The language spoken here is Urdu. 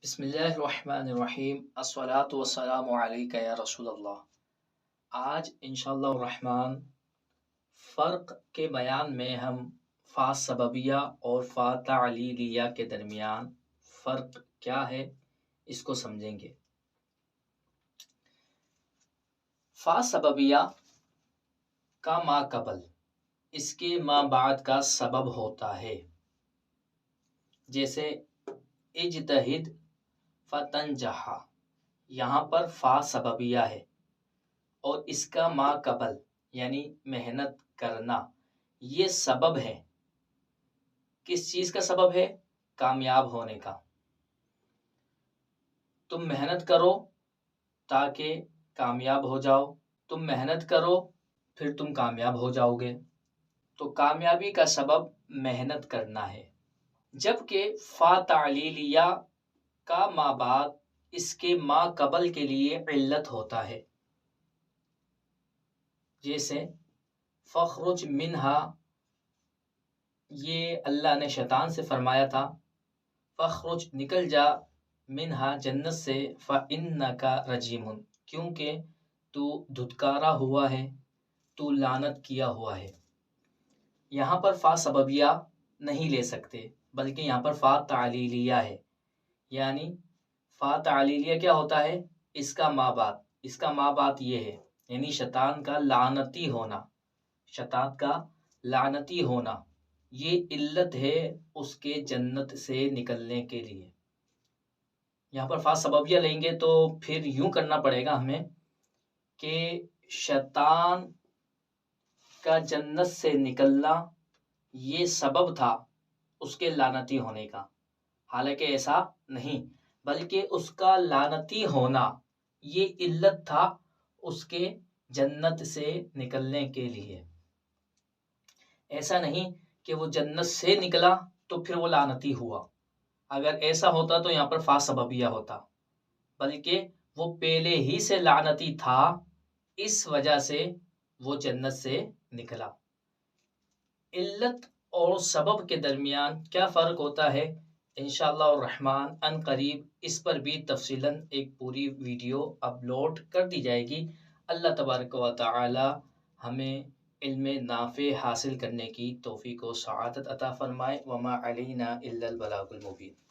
بسم اللہ الرحمن الرحیم الصلاۃ والسلام علیک یا رسول اللہ۔ آج انشاءاللہ الرحمن فرق کے بیان میں ہم فا سببیہ اور فا تعلیلیہ کے درمیان فرق کیا ہے اس کو سمجھیں گے۔ فا سببیہ کا ما قبل اس کے ما بعد کا سبب ہوتا ہے، جیسے اجتہد فتنجح، یہاں پر فا سببیہ ہے اور اس کا ما قبل یعنی محنت کرنا یہ سبب ہے۔ کس چیز کا سبب ہے؟ کامیاب ہونے کا۔ تم محنت کرو تاکہ کامیاب ہو جاؤ، تم محنت کرو پھر تم کامیاب ہو جاؤ گے، تو کامیابی کا سبب محنت کرنا ہے۔ جبکہ فا تعلیلیہ کا ما بعد اس کے ما قبل کے لیے علت ہوتا ہے، جیسے فخرج منہا، یہ اللہ نے شیطان سے فرمایا تھا فخرج نکل جا منہا جنت سے فإنک رجیم، کیونکہ تو دھتکارا ہوا ہے، تو لعنت کیا ہوا ہے۔ یہاں پر فا سببیہ نہیں لے سکتے بلکہ یہاں پر فا تعلیلیہ ہے، یعنی فا تعلیلیہ کیا ہوتا ہے؟ اس کا ما بعد، اس کا ما بعد یہ ہے یعنی شیطان کا لعنتی ہونا، شیطان کا لعنتی ہونا یہ علت ہے اس کے جنت سے نکلنے کے لیے۔ یہاں پر فا سببیہ لیں گے تو پھر یوں کرنا پڑے گا ہمیں کہ شیطان کا جنت سے نکلنا یہ سبب تھا اس کے لعنتی ہونے کا، حالانکہ ایسا نہیں، بلکہ اس کا لعنتی ہونا یہ علت تھا اس کے جنت سے نکلنے کے لیے۔ ایسا نہیں کہ وہ جنت سے نکلا تو پھر وہ لعنتی ہوا، اگر ایسا ہوتا تو یہاں پر فا سببیہ ہوتا، بلکہ وہ پہلے ہی سے لعنتی تھا اس وجہ سے وہ جنت سے نکلا۔ علت اور سبب کے درمیان کیا فرق ہوتا ہے؟ انشاءاللہ الرحمن ان قریب اس پر بھی تفصیلاً ایک پوری ویڈیو اپلوڈ کر دی جائے گی۔ اللہ تبارک و تعالی ہمیں علم نافع حاصل کرنے کی توفیق و سعادت عطا فرمائے۔ وما علینا الا البلاغ المبین۔